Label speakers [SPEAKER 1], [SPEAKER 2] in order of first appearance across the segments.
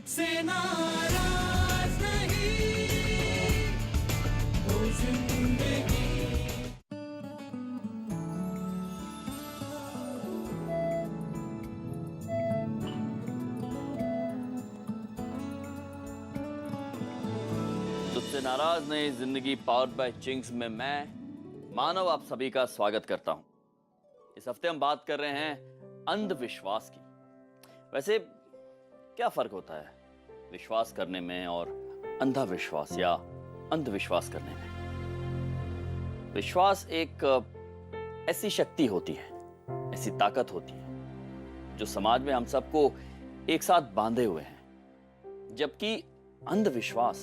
[SPEAKER 1] तुझसे नाराज नहीं हो जिंदगी।
[SPEAKER 2] तुझसे नाराज नहीं जिंदगी पावर्ड बाय चिंग्स में मैं मानव आप सभी का स्वागत करता हूं। इस हफ्ते हम बात कर रहे हैं अंधविश्वास की। वैसे क्या फर्क होता है विश्वास करने में और अंधविश्वास या अंधविश्वास करने में? विश्वास एक ऐसी शक्ति होती है, ऐसी ताकत होती है जो समाज में हम सबको एक साथ बांधे हुए हैं, जबकि अंधविश्वास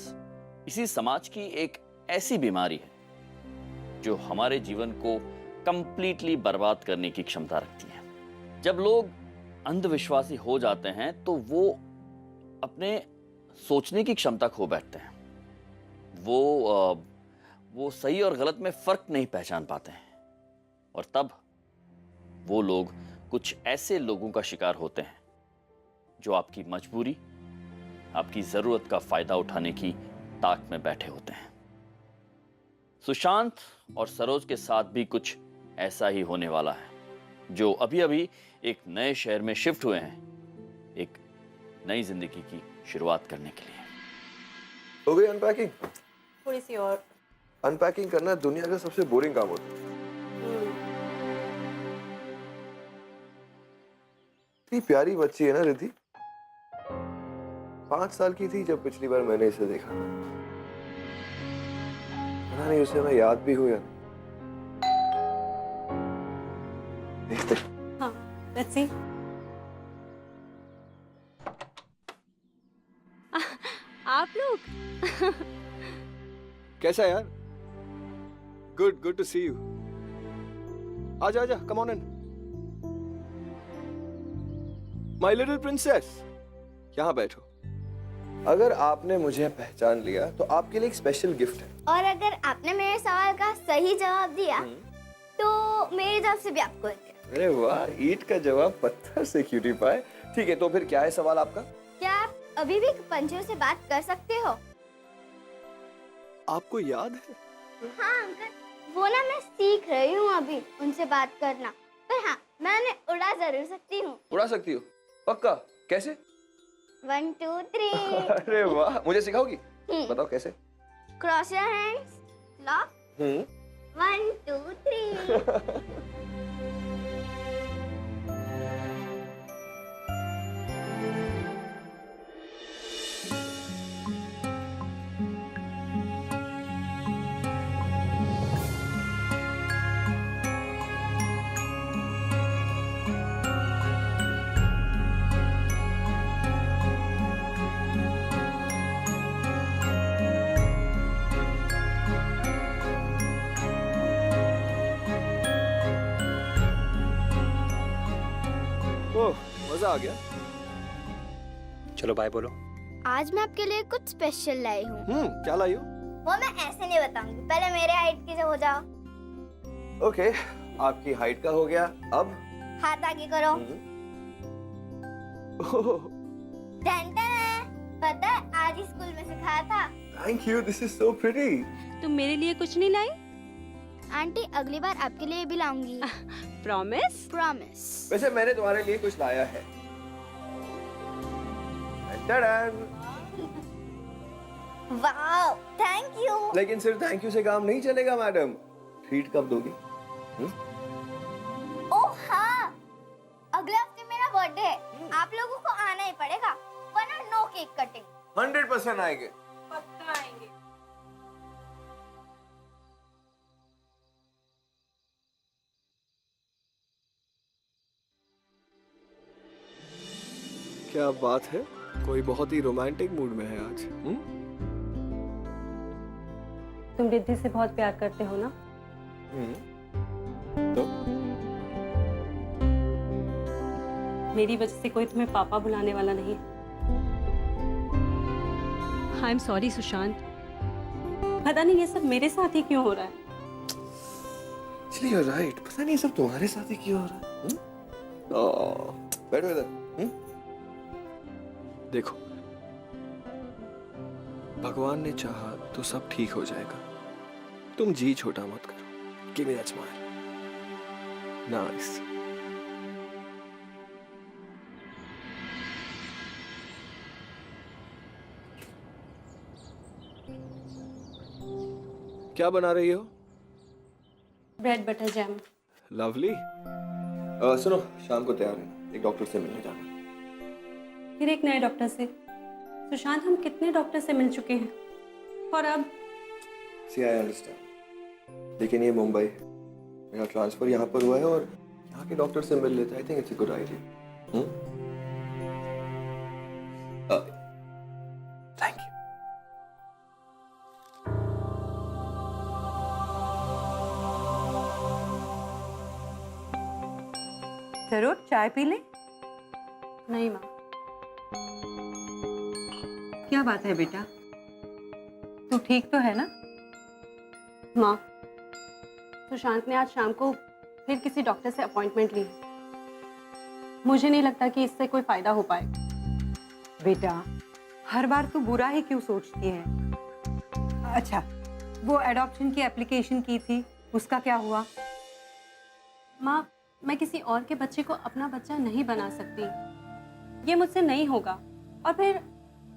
[SPEAKER 2] इसी समाज की एक ऐसी बीमारी है जो हमारे जीवन को कंप्लीटली बर्बाद करने की क्षमता रखती है। जब लोग अंधविश्वासी हो जाते हैं तो वो अपने सोचने की क्षमता खो बैठते हैं। वो सही और गलत में फर्क नहीं पहचान पाते हैं और तब वो लोग कुछ ऐसे लोगों का शिकार होते हैं जो आपकी मजबूरी, आपकी जरूरत का फायदा उठाने की ताक में बैठे होते हैं। सुशांत और सरोज के साथ भी कुछ ऐसा ही होने वाला है, जो अभी अभी एक नए शहर में शिफ्ट हुए हैं, एक नई जिंदगी की शुरुआत करने के लिए।
[SPEAKER 3] हो गई अनपैकिंग?
[SPEAKER 4] थोड़ी सी और।
[SPEAKER 3] अनपैकिंग करना दुनिया का सबसे बोरिंग काम होता है। इतनी प्यारी बच्ची है ना रिद्धि। 5 साल की थी जब पिछली बार मैंने इसे देखा था। पता नहीं उसे मैं याद भी हूं या नहीं। देखते।
[SPEAKER 4] हाँ, let's see. आप लोग
[SPEAKER 3] कैसा यार? Good to see you. आजा आजा, come on in. My little princess, यहाँ बैठो। अगर आपने मुझे पहचान लिया तो आपके लिए एक स्पेशल गिफ्ट है।
[SPEAKER 5] और अगर आपने मेरे सवाल का सही जवाब दिया तो मेरी तरफ से भी आपको एक गिफ्ट।
[SPEAKER 3] अरे वाह, ईंट का जवाब पत्थर से क्यूटी पाए। ठीक है, तो फिर क्या है सवाल आपका?
[SPEAKER 5] क्या आप अभी भी पंछियों से बात कर सकते हो?
[SPEAKER 3] आपको याद है?
[SPEAKER 5] हाँ अंकल, वो ना मैं सीख रही हूँ अभी उनसे बात करना। पर हाँ, मैं उड़ा जरूर सकती हूँ।
[SPEAKER 3] उड़ा सकती हो? पक्का? कैसे?
[SPEAKER 5] 1 2 3।
[SPEAKER 3] अरे वाह, मुझे सिखाओगी? बताओ कैसे?
[SPEAKER 5] Cross your hands, lock. 1 2 3।
[SPEAKER 3] ओह, मजा आ गया।
[SPEAKER 6] चलो बाय बोलो।
[SPEAKER 5] आज मैं आपके लिए कुछ स्पेशल लाई हूँ।
[SPEAKER 3] क्या लाई हो?
[SPEAKER 5] वो मैं ऐसे नहीं बताऊंगी, पहले मेरे हाइट की हो जाओ।
[SPEAKER 3] ओके, आपकी हाइट का हो गया। अब
[SPEAKER 5] हाथ आगे करो। पता है आज ही स्कूल में सिखाया था।
[SPEAKER 3] Thank you, this is so pretty.
[SPEAKER 4] तुम मेरे लिए कुछ नहीं लाई?
[SPEAKER 5] आंटी अगली बार आपके लिए भी लाऊंगी।
[SPEAKER 4] प्रॉमिस?
[SPEAKER 5] प्रॉमिस।
[SPEAKER 3] वैसे मैंने तुम्हारे लिए कुछ लाया है। टडन।
[SPEAKER 5] Wow, thank you.
[SPEAKER 3] लेकिन सिर्फ थैंक यू से काम नहीं चलेगा मैडम। ट्रीट कब दोगी?
[SPEAKER 5] ओह हाँ, अगले हफ्ते मेरा बर्थडे है। आप लोगों को आना ही पड़ेगा, वरना नो केक कटिंग।
[SPEAKER 3] 100% आएंगे।
[SPEAKER 4] पक्का आएंगे।
[SPEAKER 3] क्या बात है, कोई बहुत ही रोमांटिक मूड में है आज।
[SPEAKER 4] तुम रिद्धि से बहुत प्यार करते हो ना?
[SPEAKER 3] तो
[SPEAKER 4] मेरी वजह से कोई तुम्हें पापा बुलाने वाला नहीं। आई एम सॉरी सुशांत, पता नहीं ये सब मेरे साथ ही क्यों हो रहा है।
[SPEAKER 3] Actually, you're right. पता नहीं सब तुम्हारे साथ ही क्यों हो रहा है। बैठो इधर। देखो, भगवान ने चाहा तो सब ठीक हो जाएगा। तुम जी छोटा मत करो। Give me that smile. Nice. क्या बना रही हो?
[SPEAKER 4] Bread butter jam.
[SPEAKER 3] लवली। सुनो, शाम को तैयार है, एक डॉक्टर से मिलने जाना है।
[SPEAKER 4] फिर एक नए डॉक्टर से? सुशांत, हम कितने डॉक्टर से मिल चुके हैं और अब?
[SPEAKER 3] सी आई अंडरस्टैंड, लेकिन ये मुंबई है, मेरा ट्रांसफर यहाँ पर हुआ है और यहाँ के डॉक्टर से मिल लेते हैं। I think it's a good idea. Thank you.
[SPEAKER 7] जरूर, चाय पी ले।
[SPEAKER 4] नहीं माँ।
[SPEAKER 7] क्या बात है बेटा, तू ठीक तो है ना?
[SPEAKER 4] माँ, सुशांत ने आज शाम को फिर किसी डॉक्टर से अपॉइंटमेंट ली। मुझे नहीं लगता कि इससे कोई फायदा हो पाए।
[SPEAKER 7] बेटा, हर बार तू बुरा ही क्यों सोचती है? अच्छा, वो एडॉप्शन की एप्लीकेशन की थी, उसका क्या हुआ?
[SPEAKER 4] माँ, मैं किसी और के बच्चे को अपना बच्चा नहीं बना सकती। ये मुझसे नहीं होगा। और फिर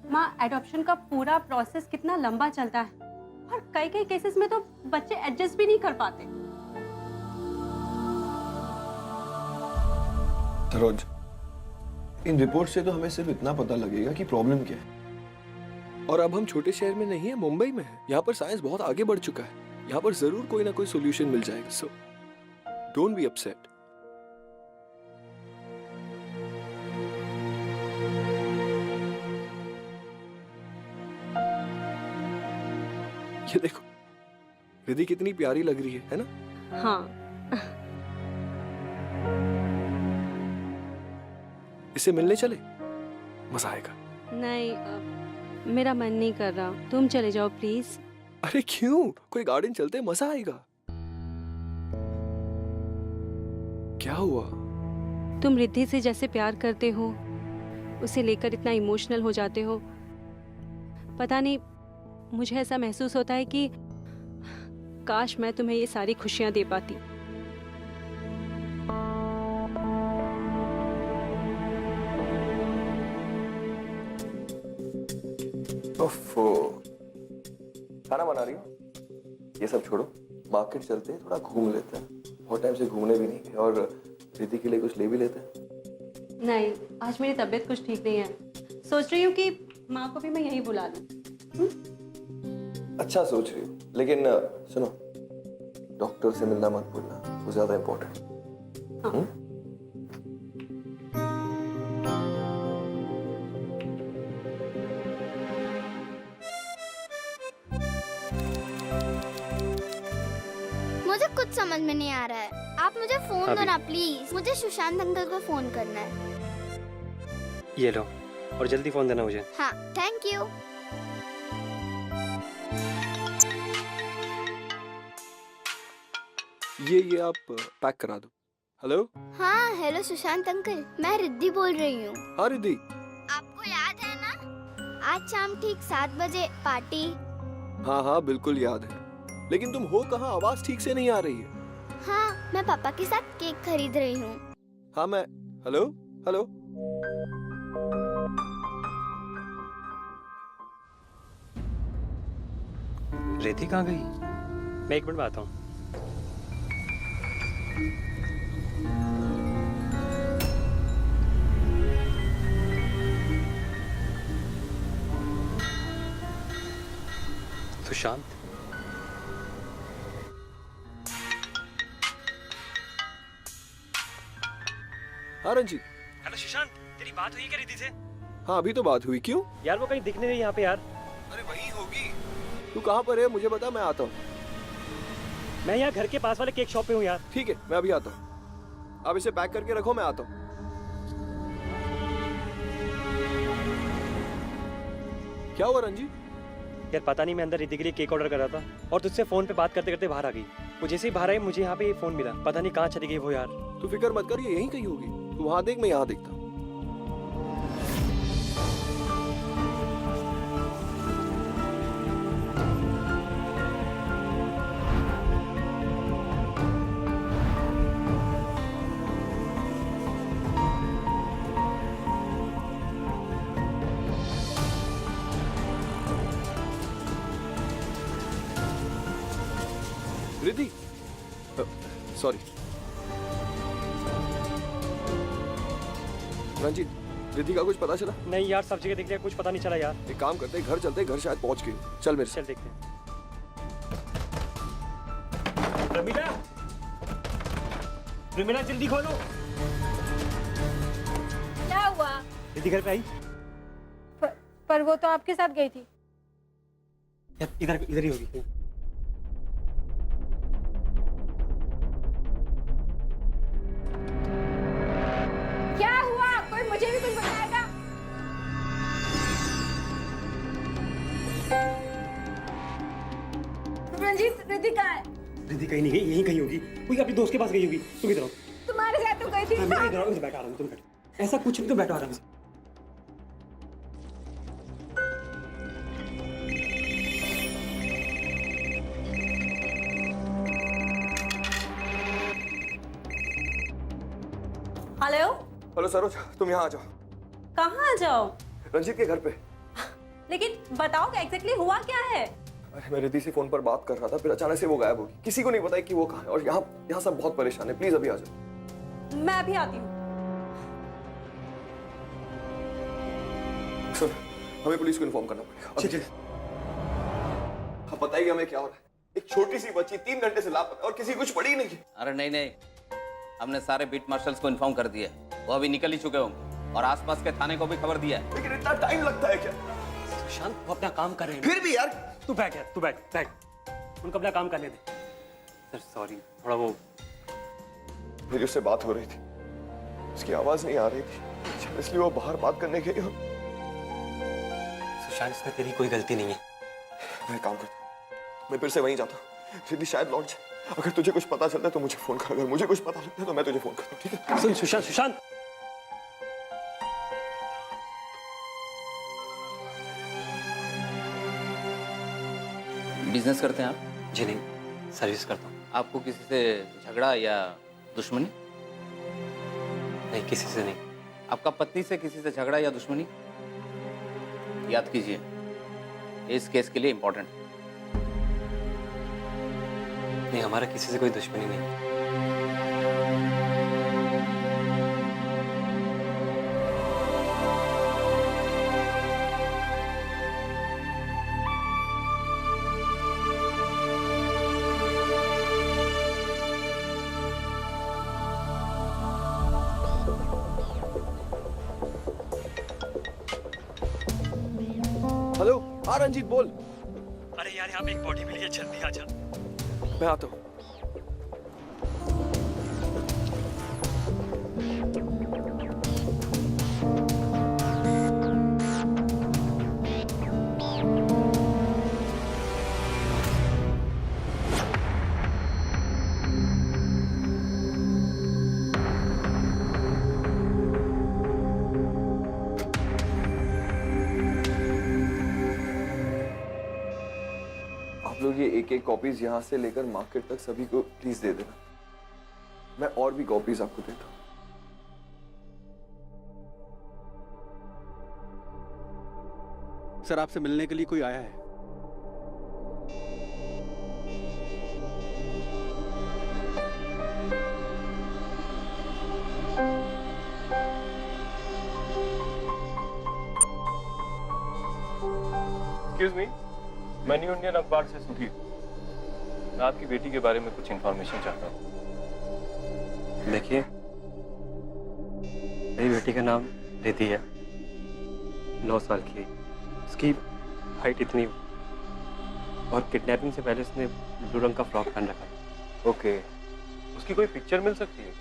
[SPEAKER 4] माँ, एडॉप्शन का पूरा प्रोसेस कितना लंबा चलता है और कई कई केसेस में तो बच्चे एडजस्ट भी नहीं कर पाते।
[SPEAKER 3] सरोज, इन रिपोर्ट से तो हमें सिर्फ इतना पता लगेगा कि प्रॉब्लम क्या है। और अब हम छोटे शहर में नहीं है, मुंबई में है। यहाँ पर साइंस बहुत आगे बढ़ चुका है। यहाँ पर जरूर कोई ना कोई सॉल्यूशन मिल जाएगा। So don't be upset. ये देखो, रिद्धि कितनी प्यारी लग रही है ना?
[SPEAKER 4] हाँ,
[SPEAKER 3] इससे मिलने चले, मजा आएगा।
[SPEAKER 4] नहीं, मेरा मन नहीं कर रहा। तुम चले जाओ प्लीज।
[SPEAKER 3] अरे क्यों? कोई गार्डन चलते, मजा आएगा। क्या हुआ?
[SPEAKER 4] तुम रिद्धि से जैसे प्यार करते हो, उसे लेकर इतना इमोशनल हो जाते हो। पता नहीं, मुझे ऐसा महसूस होता है कि काश मैं तुम्हें ये सारी खुशियां दे पाती।
[SPEAKER 3] ओफो, खाना बना रही हो? ये सब छोड़ो, मार्केट चलते हैं, थोड़ा घूम लेते हैं। बहुत टाइम से घूमने भी नहीं गए और रिद्धि के लिए कुछ ले भी लेते हैं।
[SPEAKER 4] नहीं, आज मेरी तबीयत कुछ ठीक नहीं है। सोच रही हूँ कि माँ को भी मैं यहीं बुला लूं।
[SPEAKER 3] अच्छा सोच रही हो, लेकिन सुनो, डॉक्टर से मिलना मत भूलना, वो ज्यादा इम्पोर्टेंट।
[SPEAKER 4] हाँ।
[SPEAKER 5] मुझे कुछ समझ में नहीं आ रहा है। आप मुझे फोन दो ना प्लीज। मुझे सुशांत अंकल को फोन करना है।
[SPEAKER 6] ये लो, और जल्दी फोन देना मुझे।
[SPEAKER 5] हाँ, थैंक यू।
[SPEAKER 3] ये आप पैक करा दो। हेलो।
[SPEAKER 5] हाँ, हेलो सुशांत अंकल, मैं रिद्धि बोल रही हूँ।
[SPEAKER 3] हाँ रिद्धि।
[SPEAKER 5] आपको याद है ना, आज शाम ठीक 7 बजे पार्टी?
[SPEAKER 3] हाँ हाँ बिल्कुल याद है, लेकिन तुम हो कहाँ? आवाज ठीक से नहीं आ रही है।
[SPEAKER 5] हाँ, मैं पापा के साथ केक खरीद रही हूँ।
[SPEAKER 3] हाँ मैं, हेलो हेलो।
[SPEAKER 6] रिद्धि कहाँ गई? मैं 1 मिनट में आता हूँ। सुशांत,
[SPEAKER 3] हाँ रंजीत।
[SPEAKER 6] हेलो सुशांत, तेरी बात हुई क्या रिद्धि से?
[SPEAKER 3] हाँ अभी तो बात हुई। क्यों?
[SPEAKER 6] यार वो कहीं दिख नहीं रही यहाँ पे यार।
[SPEAKER 3] अरे वही होगी। तू कहाँ पर है मुझे बता, मैं आता हूँ।
[SPEAKER 6] मैं यहाँ घर के पास वाले केक शॉप पे हूँ यार।
[SPEAKER 3] ठीक है, मैं अभी आता हूँ। आप इसे पैक करके रखो, मैं आता हूँ। क्या हुआ रंजीत?
[SPEAKER 6] यार पता नहीं, मैं अंदर रिद्धि के लिए केक ऑर्डर कर रहा था और तुझसे फोन पे बात करते करते बाहर आ गई। वो जैसे ही बाहर आई, मुझे यहाँ पे ये फोन मिला। पता नहीं कहाँ चली गई वो यार।
[SPEAKER 3] तू फिक्र मत कर, ये यहीं कहीं होगी। तू वहां देख, मैं यहाँ देखता हूँ। रिद्धि, सॉरी। रंजीत, रिद्धि का कुछ पता चला?
[SPEAKER 6] नहीं यार, सब जगह देख लिया, कुछ पता नहीं चला यार।
[SPEAKER 3] एक काम करते हैं, घर चलते हैं, घर शायद पहुंच गई। चल मेरे साथ।
[SPEAKER 6] चल देखते हैं। रमीला, रमीला जल्दी खोलो।
[SPEAKER 8] क्या हुआ?
[SPEAKER 6] रिद्धि घर पे आई?
[SPEAKER 8] पर वो तो आपके साथ गई थी।
[SPEAKER 6] इधर इधर ही होगी।
[SPEAKER 8] क्या हुआ? कोई मुझे भी कुछ बताएगा? रंजीत, रिद्धि कहाँ है?
[SPEAKER 6] रिद्धि कहीं नहीं गई, यहीं कहीं होगी। कोई अपने दोस्त के पास गई होगी। तुम इधर आओ।
[SPEAKER 8] तुम्हारे साथ तो गई थी।
[SPEAKER 6] मैं इधर आओ, इधर बैठा रहा हूँ, तुम बैठो। ऐसा कुछ नहीं, तो बैठो आराम से।
[SPEAKER 4] हेलो,
[SPEAKER 3] हेलो सरोज, तुम यहाँ आ जाओ।
[SPEAKER 4] कहाँ आ जाओ?
[SPEAKER 3] रंजीत के घर पे।
[SPEAKER 4] लेकिन बताओ कि एग्जैक्टली हुआ क्या है?
[SPEAKER 3] अरे मैं रिद्धि से फोन पर बात कर रहा था, फिर अचानक से वो गायब हो गई। किसी को नहीं पता है कि वो कहाँ है, और यहाँ सब बहुत परेशान है। प्लीज अभी आ जाओ।
[SPEAKER 4] मैं अभी आती हूँ।
[SPEAKER 3] सुन, हमें पुलिस को इन्फॉर्म करना पड़ेगा।
[SPEAKER 6] ठीक है।
[SPEAKER 3] अब बताइए हमें क्या हो रहा है। एक छोटी सी बच्ची 3 घंटे से लापता है और किसी कुछ पड़ी ही नहीं है।
[SPEAKER 9] अरे नहीं, हमने सारे बीट मार्शल्स को इन्फॉर्म कर दिया है। वो अभी निकल ही चुके होंगे और आसपास के थाने को भी खबर दिया है।
[SPEAKER 3] लेकिन इतना टाइम लगता है क्या?
[SPEAKER 6] सुशांत, वो अपना काम कर रहे हैं।
[SPEAKER 3] फिर भी यार।
[SPEAKER 6] तू बैठ यार, तू बैठ। उनको अपना काम करने दे। सर सॉरी, थोड़ा वो।
[SPEAKER 3] मेरी उससे बात हो रही थी, उसकी आवाज नहीं आ रही थी, इसलिए वो बाहर बात करने गई।
[SPEAKER 6] सुशांत, इसमें तेरी कोई गलती नहीं है।
[SPEAKER 3] मैं काम करता हूँ, मैं फिर से वहीं जाता हूँ। रिद्धि शायद लौट जाए। अगर तुझे कुछ पता चलता है तो मुझे फोन कर। अगर मुझे कुछ पता लगता है तो मैं तुझे फोन करता हूँ, ठीक है?
[SPEAKER 6] सुन सुशांत, सुशांत।
[SPEAKER 9] बिजनेस करते हैं आप?
[SPEAKER 6] जी नहीं, सर्विस करता हूँ।
[SPEAKER 9] आपको किसी से झगड़ा या दुश्मनी?
[SPEAKER 6] नहीं, किसी से नहीं।
[SPEAKER 9] आपका पत्नी से किसी से झगड़ा या दुश्मनी? याद कीजिए, इस केस के लिए इंपॉर्टेंट।
[SPEAKER 6] नहीं, हमारा किसी से कोई दुश्मनी नहीं।
[SPEAKER 3] हेलो, हाँ रंजीत बोल।
[SPEAKER 6] अरे यार, यहाँ पे एक बॉडी मिली है, जल्दी आ जा।
[SPEAKER 3] मैं आता हूँ। आप लोग ये एक कॉपीज यहाँ से लेकर मार्केट तक सभी को प्लीज दे देना। मैं और भी कॉपीज आपको देता हूँ।
[SPEAKER 10] सर, आपसे मिलने के लिए कोई आया है।
[SPEAKER 11] एक्सक्यूज मी, मैं न्यू इंडियन अखबार से सुधीर। मैं आपकी बेटी के बारे में कुछ इंफॉर्मेशन चाहता हूँ।
[SPEAKER 6] देखिए, मेरी बेटी का नाम रिद्धि है, 9 साल की है। उसकी हाइट इतनी, और किडनैपिंग से पहले उसने ब्लू रंग का फ्रॉक पहन रखा है।
[SPEAKER 11] ओके, उसकी कोई पिक्चर मिल सकती है?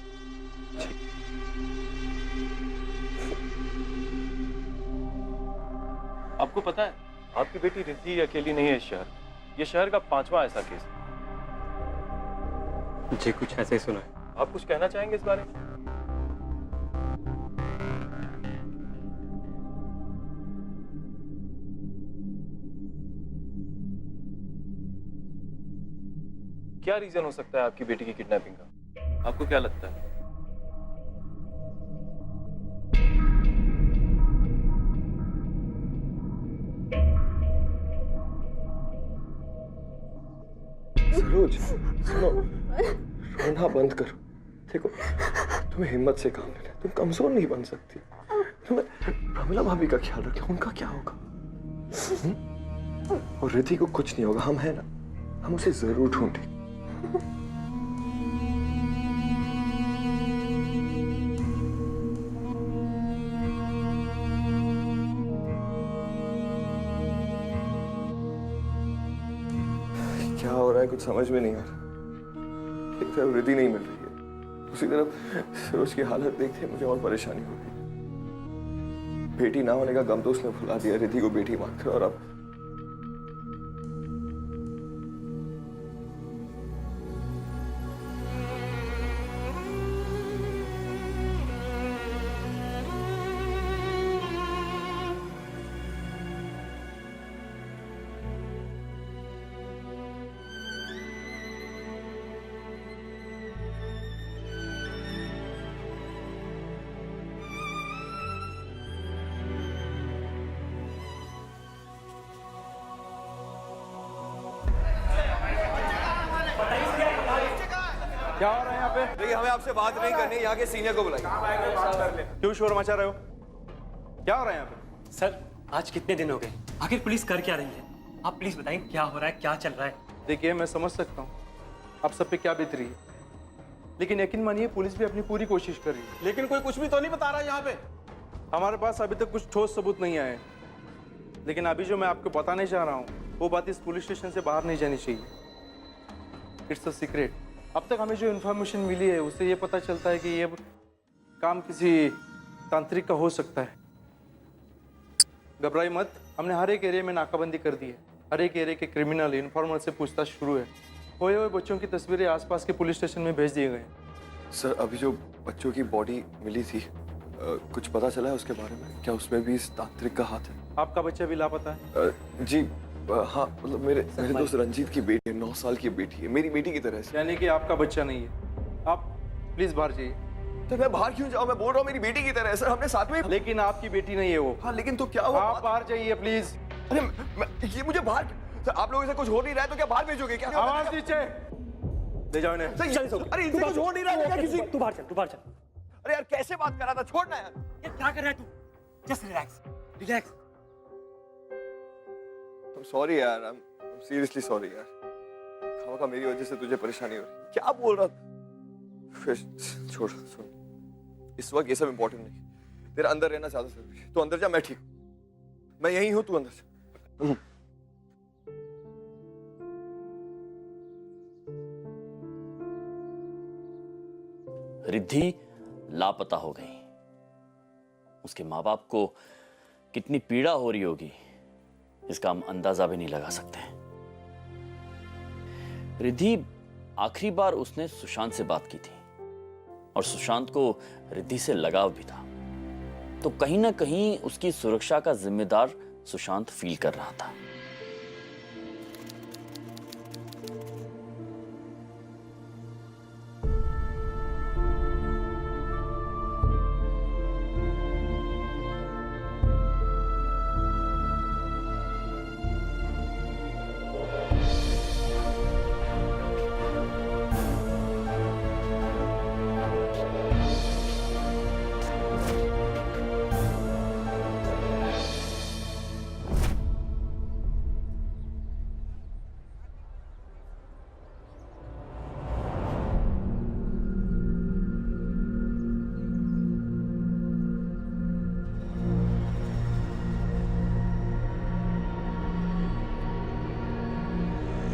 [SPEAKER 6] जी।
[SPEAKER 11] आपको पता है, आपकी बेटी रिद्धि अकेली नहीं है इस शहर। ये शहर का 5वां ऐसा केस है।
[SPEAKER 6] जी, कुछ ऐसे ही सुना है।
[SPEAKER 11] आप कुछ कहना चाहेंगे इस बारे में? क्या रीजन हो सकता है आपकी बेटी की किडनैपिंग का? आपको क्या लगता है?
[SPEAKER 3] सरोज, सरोज सुनो, रोना बंद करो। देखो तुम्हें हिम्मत से काम लेना है, तुम कमजोर नहीं बन सकती। तुम्हें प्रमिला भाभी का ख्याल रखना, उनका क्या होगा? और रिद्धि को कुछ नहीं होगा, हम है ना, हम उसे जरूर ढूंढेंगे। क्या हो रहा है कुछ समझ में नहीं आ रहा। एक तरफ रिद्धि नहीं मिल रही है, दूसरी तरफ सरोज की हालत देखते मुझे और परेशानी हो रही है। बेटी ना होने का गम तो उसने भुला दिया रिद्धि को बेटी मानकर, और अब
[SPEAKER 11] क्या हो रहा है यहाँ पे?
[SPEAKER 3] देखिए हमें आपसे बात नहीं करनी, यहाँ के सीनियर को बुलाइए।
[SPEAKER 11] क्यों शोर मचा रहे हो? क्या हो रहा है यहाँ पे?
[SPEAKER 6] सर आज कितने दिन हो गए, आखिर पुलिस कर क्या रही है? आप प्लीज बताएं क्या हो रहा है, क्या चल रहा है?
[SPEAKER 11] देखिए मैं समझ सकता हूँ आप सब पे क्या बीत रही है, लेकिन यकीन मानिए पुलिस भी अपनी पूरी कोशिश कर रही है।
[SPEAKER 10] लेकिन कोई कुछ भी तो नहीं बता रहा यहाँ पे।
[SPEAKER 11] हमारे पास अभी तक कुछ ठोस सबूत नहीं आए, लेकिन अभी जो मैं आपको बताने चाह रहा हूँ वो बात इस पुलिस स्टेशन से बाहर नहीं जानी चाहिए। It's a secret. अब तक हमें जो इन्फॉर्मेशन मिली है उससे ये पता चलता है कि ये काम किसी तांत्रिक का हो सकता है। घबराई मत, हमने हर एक एरिया में नाकाबंदी कर दी है। हर एक एरिया के क्रिमिनल इन्फॉर्मर से पूछताछ शुरू है। खोए हुए बच्चों की तस्वीरें आसपास के पुलिस स्टेशन में भेज दिए गए हैं।
[SPEAKER 3] सर अभी जो बच्चों की बॉडी मिली थी, कुछ पता चला है उसके बारे में? क्या उसमें भी इस तांत्रिक का हाथ है?
[SPEAKER 11] आपका बच्चा भी लापता है?
[SPEAKER 3] जी हाँ, मतलब मेरे दोस्त रंजीत की बेटी है, 9 साल की बेटी है, मेरी बेटी की तरह से।
[SPEAKER 11] यानी कि आपका बच्चा नहीं है। आप प्लीज बाहर जाइए।
[SPEAKER 3] तो मैं बाहर क्यों जाऊँ? मैं बोल रहा हूँ मेरी बेटी की तरह है सर, हमने साथ में।
[SPEAKER 11] लेकिन आपकी बेटी नहीं है वो।
[SPEAKER 3] हाँ लेकिन तो क्या हुआ?
[SPEAKER 11] आप बाहर जाइए प्लीज।
[SPEAKER 3] अरे ये मुझे बाहर, सर आप लोगों से कुछ हो नहीं रहा है तो क्या बाहर भेजोगे क्या?
[SPEAKER 11] आवाज नीचे ले जाओ इन्हें।
[SPEAKER 3] अरे इनसे कुछ हो नहीं रहा है क्या किसी?
[SPEAKER 6] तू बाहर चल।
[SPEAKER 3] अरे यार कैसे बात कर रहा था, छोड़ना यार।
[SPEAKER 6] ये क्या कर रहा है तू? Just relax.
[SPEAKER 3] सॉरी यार, आई एम सीरियसली सॉरी यार। खाओ का मेरी वजह से तुझे परेशानी हो रही। क्या बोल रहा था? फिर छोड़, सुन इस वक्त ये सब इम्पोर्टेंट नहीं। तेरा अंदर रहना ज्यादा जरूरी है। तू अंदर जा, मैं ठीक हूँ, मैं यहीं हूँ, तू अंदर जा।
[SPEAKER 2] रिद्धि लापता हो गई। उसके माँ बाप को कितनी पीड़ा हो रही होगी इसका हम अंदाजा भी नहीं लगा सकते। रिद्धि आखिरी बार उसने सुशांत से बात की थी और सुशांत को रिद्धि से लगाव भी था, तो कहीं ना कहीं उसकी सुरक्षा का जिम्मेदार सुशांत फील कर रहा था।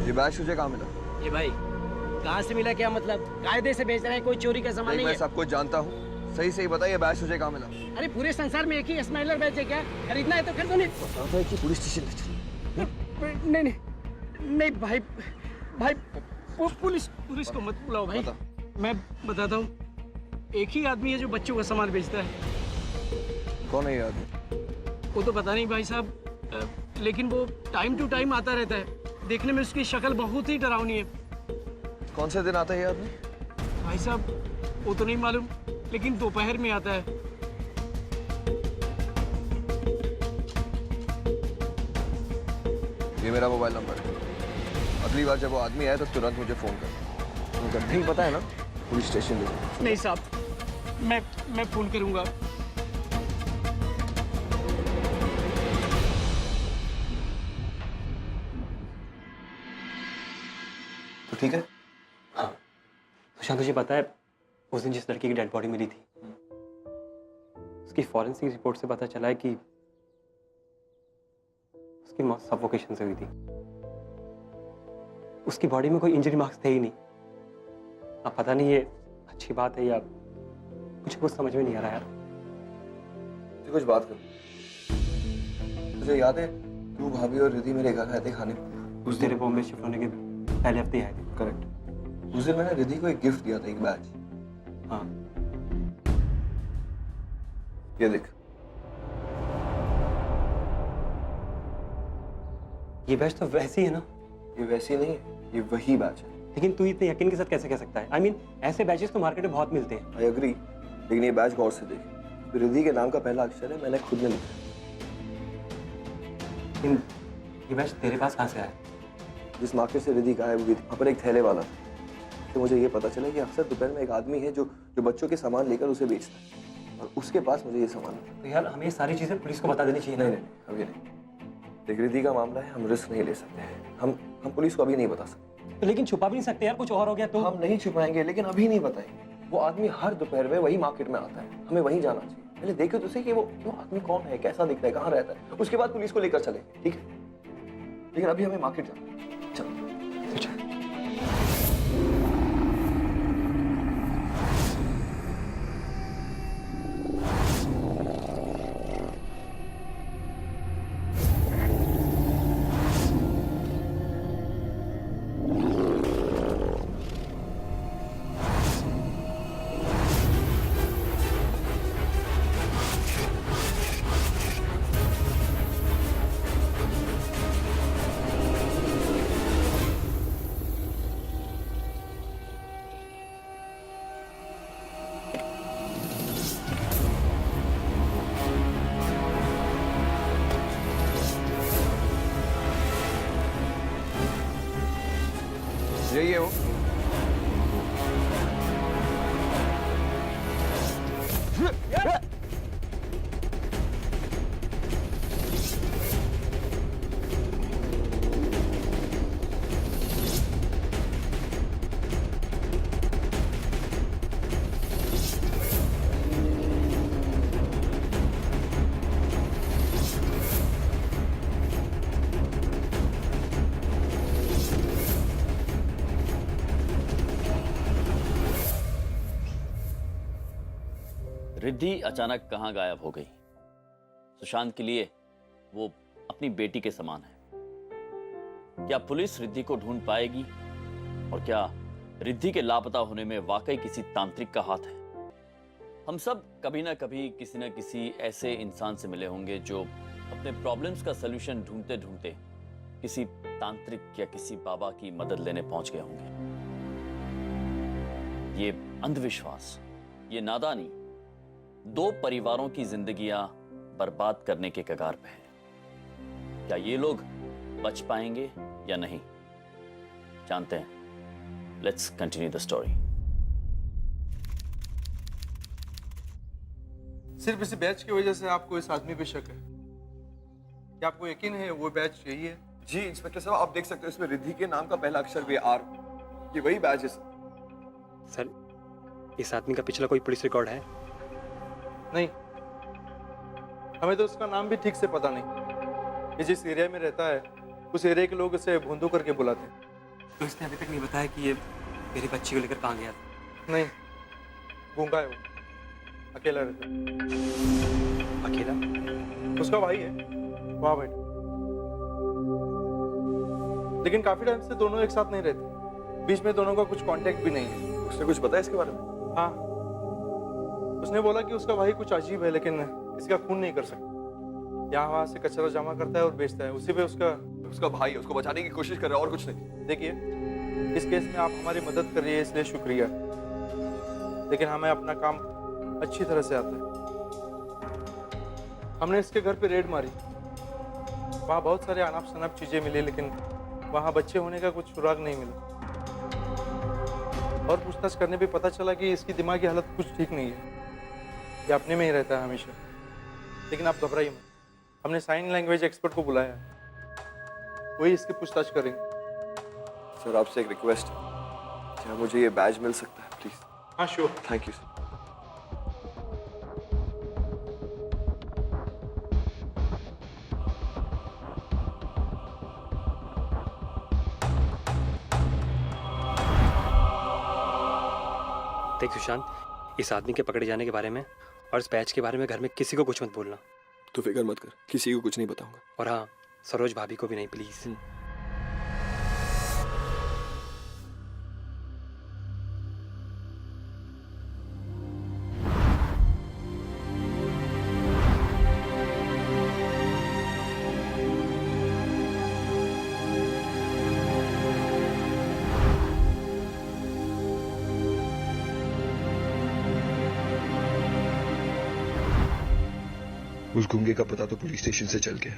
[SPEAKER 3] ये बैग तुझे कहाँ मिला?
[SPEAKER 10] ये भाई कहाँ से मिला, क्या मतलब? कायदे से बेच रहे हैं, कोई चोरी का सामान नहीं
[SPEAKER 3] मैं
[SPEAKER 10] है।
[SPEAKER 3] सब कुछ जानता हूँ, सही सही बता, ये बैग तुझे कहाँ मिला?
[SPEAKER 10] अरे पूरे संसार में एक ही स्माइलर बैच है क्या? खरीदना है तो खरीदो। नहीं
[SPEAKER 3] बताता है कि पुलिस स्टेशन ले चल।
[SPEAKER 10] नहीं भाई पुलिस को मत बुलाओ भाई। मैं बताता हूँ, एक ही आदमी है जो बच्चों का सामान बेचता है।
[SPEAKER 3] कौन है ये आदमी?
[SPEAKER 10] वो तो पता नहीं भाई साहब, लेकिन वो टाइम टू टाइम आता रहता है। देखने में उसकी शक्ल बहुत ही डरावनी है।
[SPEAKER 3] कौन से दिन आता है ये आदमी?
[SPEAKER 10] भाई साहब वो तो नहीं मालूम, लेकिन दोपहर में आता है।
[SPEAKER 3] ये मेरा मोबाइल नंबर है, अगली बार जब वो आदमी आए तो तुरंत मुझे फोन कर। तुम गड्ढे ही पता है ना, पुलिस स्टेशन ले जाओ।
[SPEAKER 10] नहीं साहब, मैं फोन करूंगा।
[SPEAKER 3] तो ठीक है।
[SPEAKER 6] हाँ सुशांत, तुझे पता है उस दिन जिस लड़की की डेड बॉडी मिली थी, उसकी फॉरेंसिक रिपोर्ट से पता चला है कि उसकी मौत सफोकेशन से हुई थी। उसकी बॉडी में कोई इंजरी मार्क्स थे ही नहीं। अब पता नहीं ये अच्छी बात है या मुझे कुछ समझ में नहीं आ रहा यार।
[SPEAKER 3] तुझे कुछ बात कर। तुझे याद है तू, भाभी और रिद्धि मेरे घर आए थे खाने?
[SPEAKER 6] उस दिन बॉम्बे शिफ्ट होने के पहले हफ्ते आए थे।
[SPEAKER 3] करेक्ट। उस दिन मैंने रिद्धि को एक गिफ्ट दिया था, एक बैज।
[SPEAKER 6] हाँ
[SPEAKER 3] ये देख।
[SPEAKER 6] ये बैच तो वैसी है ना?
[SPEAKER 3] ये वैसी नहीं है, ये वही बैच है।
[SPEAKER 6] लेकिन तू इतने यकीन के साथ कैसे कह सकता है? I mean, ऐसे बैचेस तो मार्केट में बहुत मिलते हैं।
[SPEAKER 3] आई एग्री, लेकिन ये बैच गौर से देख। रिद्धि के नाम का पहला अक्षर है, मैंने खुद ने लिखा।
[SPEAKER 6] लेकिन ये बैच तेरे पास कहाँ से आया?
[SPEAKER 3] जिस मार्केट से रिद्धि गायब हुई थी, वहाँ पर एक थैले वाला था। तो मुझे ये पता चला कि अक्सर दोपहर में एक आदमी है जो बच्चों के सामान लेकर उसे बेचता है, और उसके पास मुझे ये सामान मिला।
[SPEAKER 6] तो यार हमें ये सारी चीजें पुलिस को बता देनी चाहिए।
[SPEAKER 3] नहीं, अभी नहीं। देख, रिद्धि का मामला है, हम रिस्क नहीं ले सकते हैं। हम पुलिस को अभी नहीं बता सकते।
[SPEAKER 6] तो लेकिन छुपा भी नहीं सकते यार, कुछ और हो गया तो?
[SPEAKER 3] हम नहीं छुपाएंगे, लेकिन अभी नहीं बताएंगे। वो आदमी हर दोपहर में वही मार्केट में आता है, हमें वहीं जाना चाहिए। पहले देखो तो सही कि वो आदमी कौन है, कैसा दिखता है, कहाँ रहता है, उसके बाद पुलिस को लेकर चलेंगे, ठीक है? लेकिन अभी हमें मार्केट जाना है। चलो। यही है वो।
[SPEAKER 2] रिद्धि अचानक कहां गायब हो गई? सुशांत के लिए वो अपनी बेटी के समान है। क्या पुलिस रिद्धि को ढूंढ पाएगी? और क्या रिद्धि के लापता होने में वाकई किसी तांत्रिक का हाथ है? हम सब कभी ना कभी किसी न किसी ऐसे इंसान से मिले होंगे जो अपने प्रॉब्लम्स का सलूशन ढूंढते ढूंढते किसी तांत्रिक या किसी बाबा की मदद लेने पहुंच गए होंगे। ये अंधविश्वास, ये नादानी दो परिवारों की जिंदगियां बर्बाद करने के कगार पे है। क्या ये लोग बच पाएंगे या नहीं, जानते हैं। Let's continue the story.
[SPEAKER 11] सिर्फ इसी बैच की वजह से आपको इस आदमी पे शक है? क्या आपको यकीन है वो बैच यही है?
[SPEAKER 3] जी इंस्पेक्टर साहब, आप देख सकते हो इसमें रिद्धि के नाम का पहला अक्षर भी आर। ये वही बैच है
[SPEAKER 6] सर। इस आदमी का पिछला कोई पुलिस रिकॉर्ड है?
[SPEAKER 11] नहीं, हमें तो उसका नाम भी ठीक से पता नहीं। ये जिस एरिया में रहता है उस एरिया के लोग उसे भूंदू करके बुलाते हैं।
[SPEAKER 6] तो इसने अभी तक नहीं बताया कि ये मेरी बच्ची को लेकर कहाँ गया था?
[SPEAKER 11] नहीं, गूंगा है वो, अकेला रहता है।
[SPEAKER 6] अकेला?
[SPEAKER 11] उसका भाई है वहाँ बैठा, लेकिन काफी टाइम से दोनों एक साथ नहीं रहते। बीच में दोनों का कुछ कांटेक्ट भी नहीं है।
[SPEAKER 3] उसने कुछ बताया इसके बारे में?
[SPEAKER 11] हाँ, उसने बोला कि उसका भाई कुछ अजीब है, लेकिन इसका खून नहीं कर सकता। यहाँ वहाँ से कचरा जमा करता है और बेचता है, उसी पे उसका भाई है, उसको बचाने की कोशिश कर रहा है और कुछ नहीं। देखिए, इस केस में आप हमारी मदद कर रही है इसलिए शुक्रिया, लेकिन हमें अपना काम अच्छी तरह से आता है। हमने इसके घर पे रेड मारी, वहाँ बहुत सारे अनाप शनाप चीजें मिली, लेकिन वहाँ बच्चे होने का कुछ सुराग नहीं मिला और पूछताछ करने पे पता चला कि इसकी दिमागी हालत कुछ ठीक नहीं है। ये अपने में ही रहता है हमेशा। लेकिन आप घबराइए मत, हमने साइन लैंग्वेज एक्सपर्ट को बुलाया है, वही इसकी पूछताछ करेंगे।
[SPEAKER 3] सर आपसे एक रिक्वेस्ट है, क्या मुझे ये बैज मिल सकता है प्लीज?
[SPEAKER 11] हाँ श्योर।
[SPEAKER 3] Thank you sir.
[SPEAKER 6] देख सुशांत, इस आदमी के पकड़े जाने के बारे में और इस बैच के बारे में घर में किसी को कुछ मत बोलना।
[SPEAKER 3] तो फिक्र मत कर, किसी को कुछ नहीं बताऊंगा।
[SPEAKER 6] और हाँ, सरोज भाभी को भी नहीं प्लीज।
[SPEAKER 3] उस गूंगे का पता तो पुलिस स्टेशन से चल गया,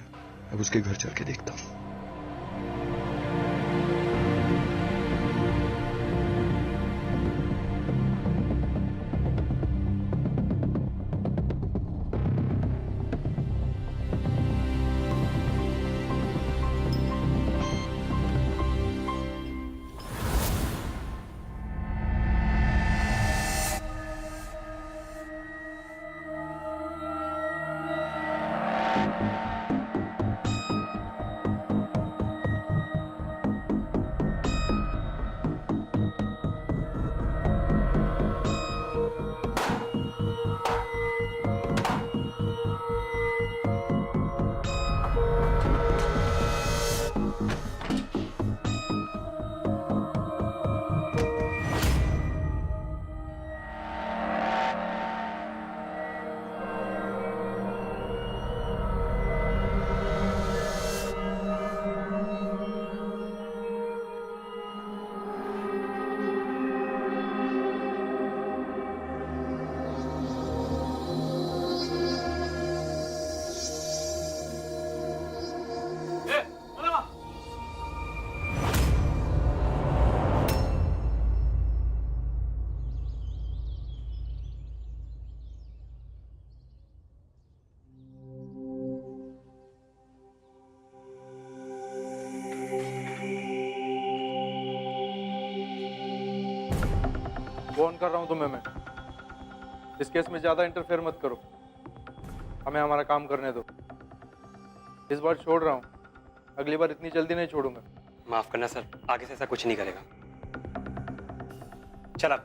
[SPEAKER 3] अब उसके घर चल के देखता हूँ।
[SPEAKER 11] फोन कर रहा हूँ तुम्हें मैं। इस केस में ज्यादा इंटरफेयर मत करो, हमें हमारा काम करने दो। इस बार छोड़ रहा हूँ, अगली बार इतनी जल्दी नहीं छोड़ूंगा।
[SPEAKER 6] माफ करना सर, आगे से ऐसा कुछ नहीं करेगा। चल अब।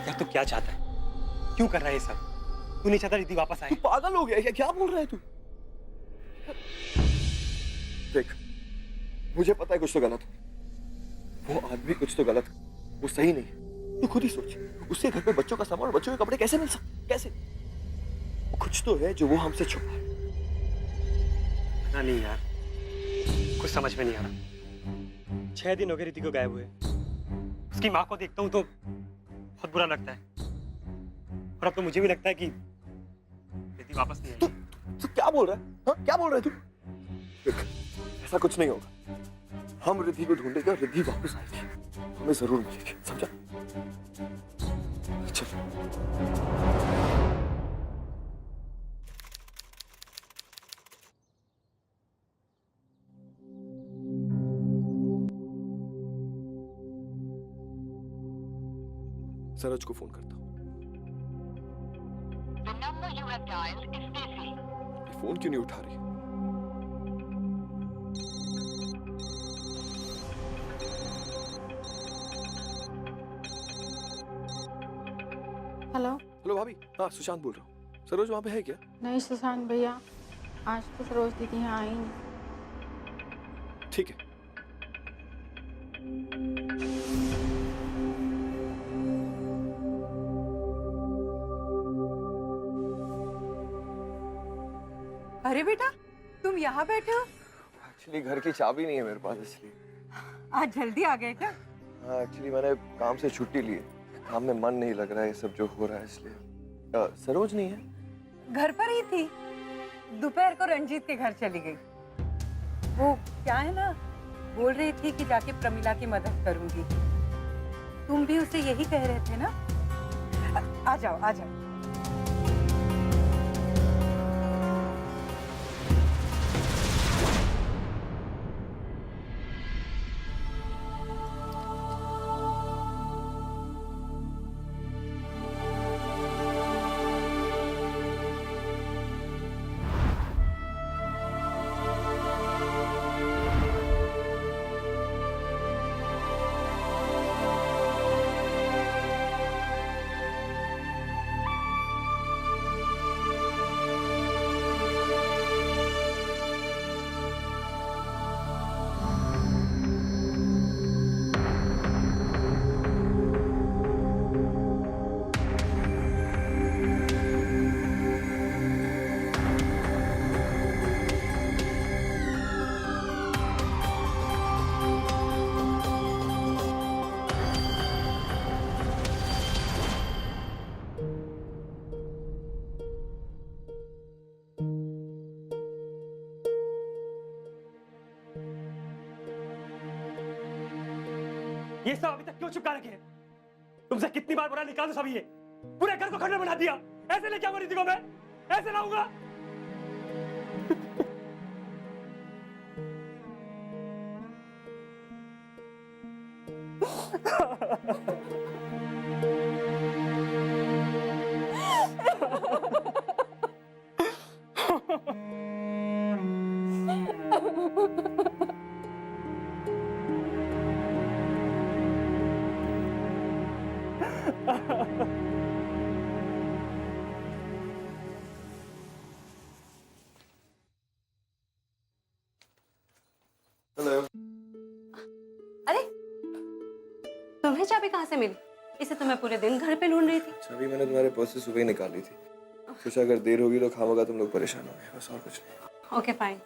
[SPEAKER 6] यार तू क्या चाहता है? क्यों कर रहा है ये सब? तू नहीं चाहता रिद्धि वापस आए?
[SPEAKER 3] तू पागल हो गया क्या? क्या बोल रहा है तू? देख, मुझे पता है कुछ तो गलत है। वो आदमी कुछ तो गलत है, वो सही नहीं है। तू खुद ही सोच, उसके घर पे बच्चों का सामान, बच्चों के कपड़े कैसे मिल सकते? कैसे? कुछ तो है जो वो हमसे छुपा है।
[SPEAKER 6] पता नहीं यार, कुछ समझ में नहीं आ रहा। 6 दिन हो गए रिद्धि को गायब हुए। उसकी माँ को देखता हूँ तो बहुत बुरा लगता है, और अब तो मुझे भी लगता है कि रिद्धि वापस नहीं आएगी।
[SPEAKER 3] तू क्या बोल रहा है? हाँ, क्या बोल रहा है तू? देख, ऐसा कुछ नहीं होगा। हम रिद्धि को ढूंढेंगे और रिद्धि वापस आएगी, हमें जरूर मिलेगी, समझा? चल। सरोज को फोन करता हूँ। फोन क्यों नहीं उठा रही?
[SPEAKER 8] हेलो।
[SPEAKER 3] हेलो भाभी, हाँ सुशांत बोल रहा हूँ। सरोज वहाँ पे है क्या?
[SPEAKER 8] नहीं सुशांत भैया, आज तो सरोज दीदी यहाँ आई नहीं।
[SPEAKER 3] ठीक है।
[SPEAKER 7] अरे बेटा, तुम यहाँ बैठे हो?
[SPEAKER 3] एक्चुअली घर की चाबी नहीं है मेरे पास, इसलिए।
[SPEAKER 7] आज जल्दी आ गए क्या?
[SPEAKER 3] हाँ, एक्चुअली मैंने काम से छुट्टी ली है, काम में मन नहीं लग रहा है, ये सब जो हो रहा है इसलिए। सरोज नहीं है?
[SPEAKER 7] घर पर ही थी। दोपहर को रंजीत के घर चली गई। वो क्या है ना, बोल रही थी कि जाके प्रमिला की मदद करूंगी। तुम भी उसे यही कह रहे थे ना? आ जाओ आ जाओ।
[SPEAKER 6] ये सब अभी तक क्यों चिपका रखे हैं? तुमसे कितनी बार बोला निकाल दो सब ये। पूरे घर को खंडर बना दिया। ऐसे लेके आऊंगा रिद्धि को मैं? ऐसे लाऊंगा?
[SPEAKER 3] हेलो।
[SPEAKER 4] अरे तुम्हें चाबी कहाँ से मिली? इसे तो मैं पूरे दिन घर पे ढूंढ रही थी।
[SPEAKER 3] चाबी मैंने तुम्हारे पर्स से सुबह ही निकाली थी। सोचा अगर देर होगी तो खामोगा तुम लोग परेशान होंगे, बस और कुछ नहीं।
[SPEAKER 4] Okay fine.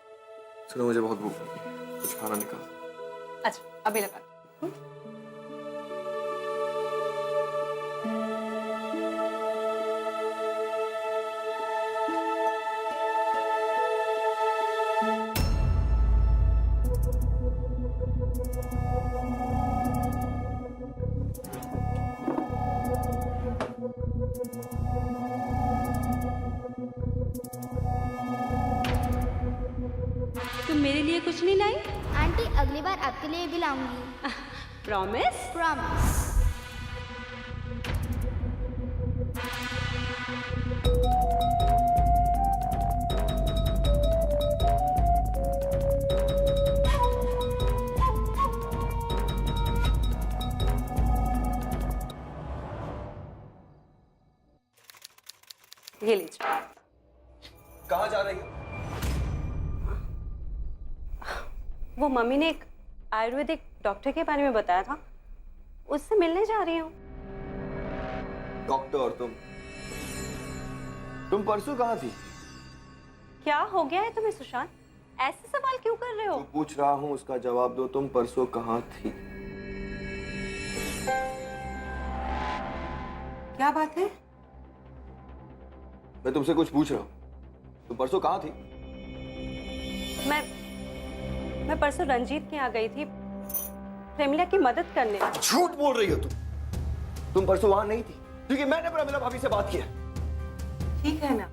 [SPEAKER 3] सुनो मुझे बहुत भूख लगी, कुछ खाना निकाल।
[SPEAKER 4] अच्छा अभी लगा। तुम मेरे लिए कुछ नहीं लाई?
[SPEAKER 5] आंटी अगली बार आपके लिए भी लाऊंगी।
[SPEAKER 4] प्रॉमिस?
[SPEAKER 5] प्रॉमिस।
[SPEAKER 4] ये लीजिए।
[SPEAKER 3] कहाँ जा रही हो?
[SPEAKER 4] वो मम्मी ने एक आयुर्वेदिक डॉक्टर के बारे में बताया था, उससे मिलने जा रही हूँ।
[SPEAKER 3] डॉक्टर और तुम परसों कहाँ थी?
[SPEAKER 4] क्या हो गया है तुम्हें सुशांत? ऐसे सवाल क्यों कर रहे हो?
[SPEAKER 3] जो पूछ रहा हूँ उसका जवाब दो, तुम परसों कहाँ थी?
[SPEAKER 7] क्या बात है?
[SPEAKER 3] मैं तुमसे कुछ पूछ रहा हूँ, तुम परसों कहाँ थी?
[SPEAKER 4] मैं परसों रंजीत के यहाँ गई थी प्रेमिला की मदद करने।
[SPEAKER 3] झूठ बोल रही हो तुम परसों वहां नहीं थी, क्योंकि मैंने प्रेमिला भाभी से बात किया।
[SPEAKER 7] ठीक है ना,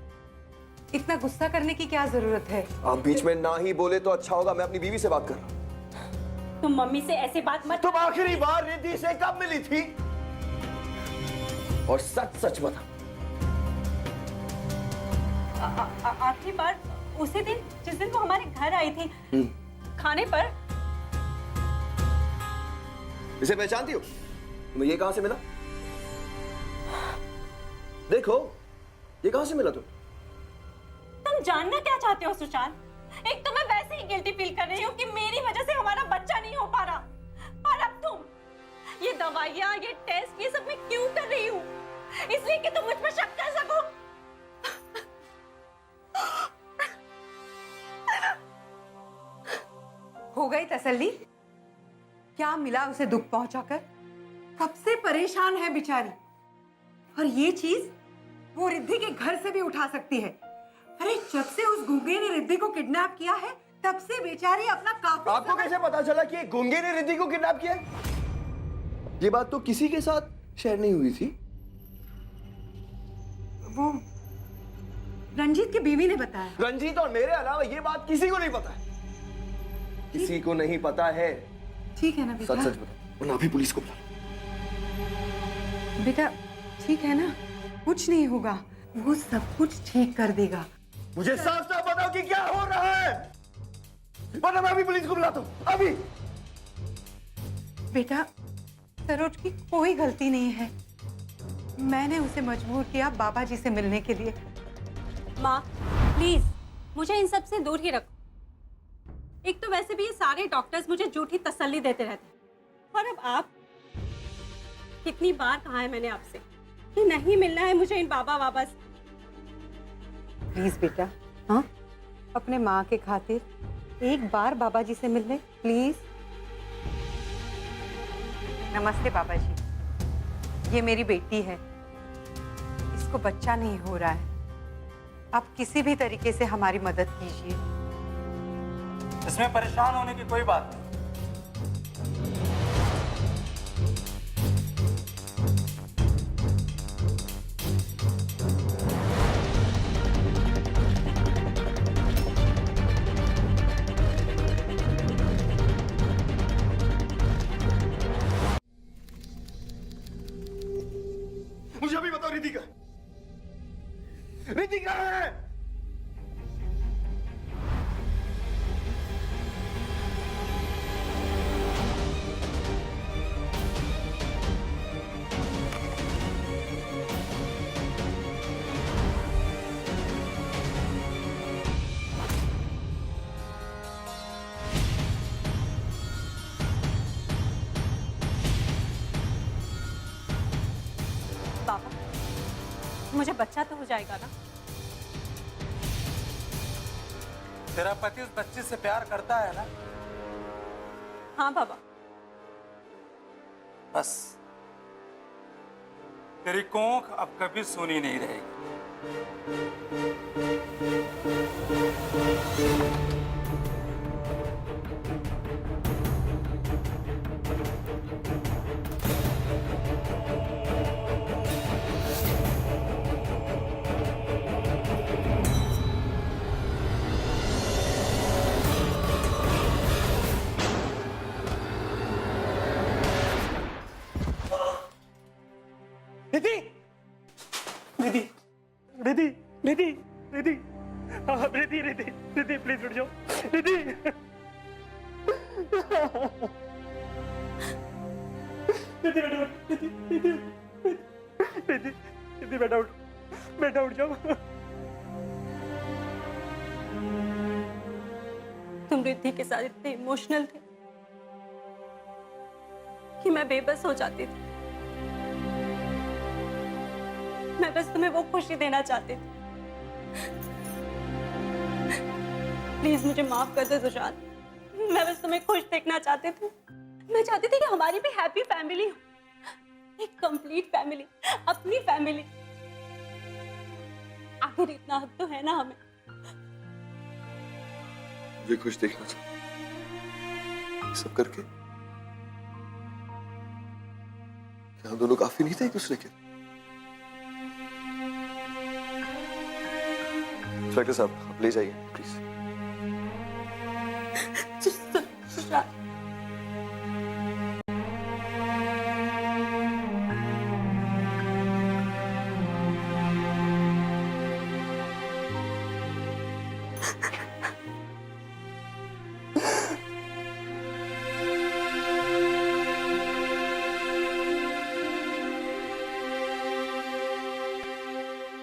[SPEAKER 7] इतना गुस्सा करने की क्या जरूरत है?
[SPEAKER 3] आप बीच में ना ही बोले तो अच्छा होगा, मैं अपनी बीवी से बात कर रहा हूँ।
[SPEAKER 4] तुम मम्मी से ऐसी बात मत।
[SPEAKER 3] तुम आखिरी बार रिद्धि से कब मिली थी? और सच सच बता।
[SPEAKER 4] आखिरी बार उसी दिन जिस दिन वो हमारे घर आई थी खाने पर।
[SPEAKER 3] इसे पहचानती हो? तुम्हें ये कहां से मिला? देखो ये कहां से मिला
[SPEAKER 4] तुम जानना क्या चाहते हो सुशांत? एक तो मैं वैसे ही गिल्टी फील कर रही हूँ कि मेरी वजह से हमारा बच्चा नहीं हो पा रहा, और अब तुम ये दवाइयाँ, ये टेस्ट, ये सब मैं क्यों कर रही हूँ? इसलिए कि तुम मुझ पर शक कर सको।
[SPEAKER 7] हो गई तसल्ली? क्या मिला उसे दुख पहुंचाकर? कब से परेशान है बेचारी। और ये चीज वो रिद्धि के घर से भी उठा सकती है, अरे जब से उस गूंगे ने रिद्धि को किडनैप किया है तब से बेचारी अपना काफी
[SPEAKER 3] आपको कैसे पता चला कि गूंगे ने रिद्धि को किडनैप किया है? ये बात तो किसी के साथ शेयर नहीं हुई थी।
[SPEAKER 7] वो रंजीत की बीवी ने बताया।
[SPEAKER 3] रंजीत और मेरे अलावा ये बात किसी को नहीं पता है। किसी को नहीं पता है।
[SPEAKER 7] ठीक है ना बेटा?
[SPEAKER 3] सच सच बताओ वरना अभी पुलिस को बुला लो।
[SPEAKER 7] बेटा ठीक है ना, कुछ नहीं होगा, वो सब कुछ ठीक कर देगा।
[SPEAKER 3] मुझे साफ साफ बताओ कि क्या हो रहा है, वरना मैं अभी पुलिस को बुलाता हूँ अभी।
[SPEAKER 7] बेटा सरोज की कोई गलती नहीं है, मैंने उसे मजबूर किया बाबा जी से मिलने के लिए।
[SPEAKER 4] माँ प्लीज मुझे इन सब से दूर ही रखो। एक तो वैसे भी ये सारे डॉक्टर्स मुझे झूठी तसल्ली देते रहते हैं, और अब आप, कितनी बार कहा है मैंने आपसे कि नहीं मिलना है मुझे इन बाबा बाबा से।
[SPEAKER 7] प्लीज बेटा, हाँ अपने माँ के खातिर एक बार बाबा जी से मिलने प्लीज। नमस्ते बाबा जी, ये मेरी बेटी है, इसको बच्चा नहीं हो रहा है, आप किसी भी तरीके से हमारी मदद कीजिए।
[SPEAKER 11] इसमें परेशान होने की कोई बात नहीं।
[SPEAKER 3] मुझे अभी बताओ रिद्धि कहाँ है?
[SPEAKER 4] बाबा मुझे बच्चा तो हो जाएगा ना?
[SPEAKER 11] तेरा पति उस बच्ची से प्यार करता है ना?
[SPEAKER 4] हाँ बाबा।
[SPEAKER 11] बस तेरी कोंख अब कभी सूनी नहीं रहेगी।
[SPEAKER 6] रिद्धि रिद्धि रिद्धि रिद्धि रिद्धि हाँ रिद्धि रिद्धि रिद्धि प्लीज उठ जाओ रिद्धि रिद्धि बेटा उठ रिद्धि रिद्धि रिद्धि रिद्धि बेटा उठ जाओ।
[SPEAKER 4] तुम रिद्धि के साथ इतने इमोशनल थे कि मैं बेबस हो जाती थी। मैं बस तुम्हें वो खुशी देना चाहती थी। प्लीज मुझे माफ कर दो सुशांत, मैं बस तुम्हें खुश देखना चाहती थी। मैं चाहती थी कि हमारी भी हैप्पी फैमिली हो, एक कंप्लीट फैमिली, अपनी फैमिली। आखिर इतना हक तो है ना हमें।
[SPEAKER 3] मुझे खुश देखना चाहिए सब करके। क्या हम दोनों काफी नहीं थे एक दूसरे के? इंस्पेक्टर साहब आप ले जाइए प्लीज।
[SPEAKER 4] सुशांत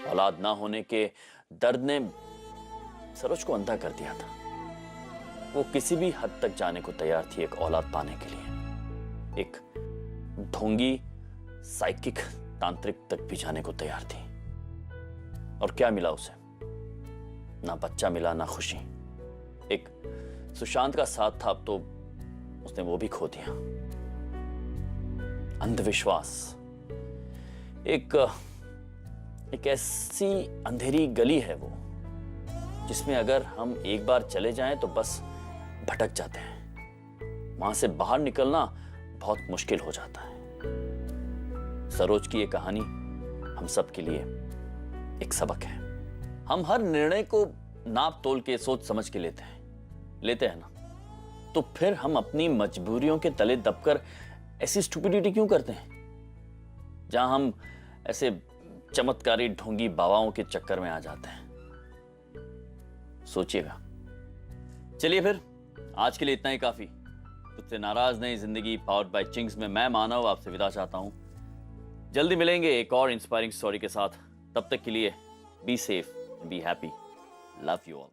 [SPEAKER 2] औलाद ना होने के दर्द ने सरोज को अंधा कर दिया था। वो किसी भी हद तक जाने को तैयार थी एक औलाद पाने के लिए। एक ढोंगी साइकिक तांत्रिक तक भी जाने को तैयार थी। और क्या मिला उसे? ना बच्चा मिला, ना खुशी। एक सुशांत का साथ था, अब तो उसने वो भी खो दिया। अंधविश्वास एक ऐसी अंधेरी गली है वो, जिसमें अगर हम एक बार चले जाएं तो बस भटक जाते हैं। वहां से बाहर निकलना बहुत मुश्किल हो जाता है। सरोज की ये कहानी हम सब के लिए एक सबक है। हम हर निर्णय को नाप तोल के सोच समझ के लेते हैं ना, तो फिर हम अपनी मजबूरियों के तले दबकर ऐसी स्टुपिडिटी क्यों करते हैं, जहां हम ऐसे चमत्कारी ढोंगी बाबाओं के चक्कर में आ जाते हैं। सोचिएगा। चलिए फिर आज के लिए इतना ही काफी। तुझसे नाराज नहीं जिंदगी पावर्ड बाय चिंग्स में मैं मानव आपसे विदा चाहता हूं। जल्दी मिलेंगे एक और इंस्पायरिंग स्टोरी के साथ। तब तक के लिए be safe, be happy, love you all.